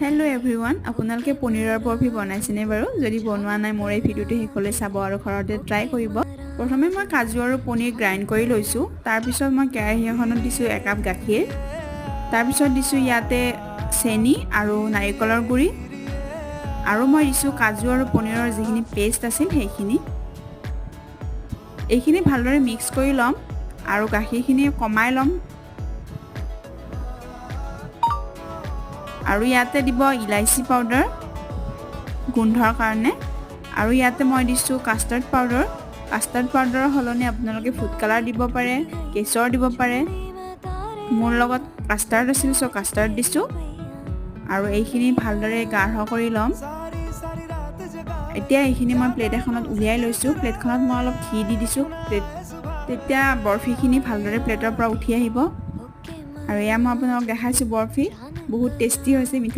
Hello everyone, আপোনালোকে পনীৰৰ বৰফি বনাইছেনে বাৰু? যদি বনোৱা নাই মোৰ এই ভিডিওটো শেষলৈ চাব আৰু ঘৰতে ট্ৰাই কৰিব। প্ৰথমে মই কাজু আৰু পনীৰ গ্ৰাইণ্ড কৰি লৈছোঁ। তাৰ পিছত মই কেৰাহী এখনত দিছোঁ 1 কাপ গাখীৰ। তাৰ পিছত দিছোঁ ইয়াতে চেনি আৰু নাৰিকলৰ গুড়ি আৰু মই দিছোঁ কাজু আৰু পনীৰৰ যিখিনি পেষ্ট আছিল সেইখিনি। এইখিনি ভালদৰে মিক্স কৰি ল'ম আৰু গাখীৰখিনি কমাই ল'ম। আৰু ইয়াতে দিব ইলাইচি পাউডাৰ গোন্ধৰ কাৰণে আৰু ইয়াতে মই দিছোঁ কাষ্টাৰ্ড পাউডাৰ। কাষ্টাৰ্ড পাউডাৰৰ সলনি আপোনালোকে ফুড কালাৰ দিব পাৰে, কেশৰ দিব পাৰে। মোৰ লগত কাষ্টাৰ্ড আছিল সো কাষ্টাৰ্ড দিছোঁ আৰু এইখিনি ভালদৰে গাঢ় কৰি ল'ম। এতিয়া এইখিনি মই প্লেট এখনত উলিয়াই লৈছোঁ। প্লেটখনত মই অলপ ঘি দি দিছোঁ তেতিয়া বৰফিখিনি ভালদৰে প্লেটৰ পৰা উঠি আহিব। আৰু এয়া মই আপোনালোকক দেখাইছোঁ বৰফি বহুত টেষ্টি হৈছে।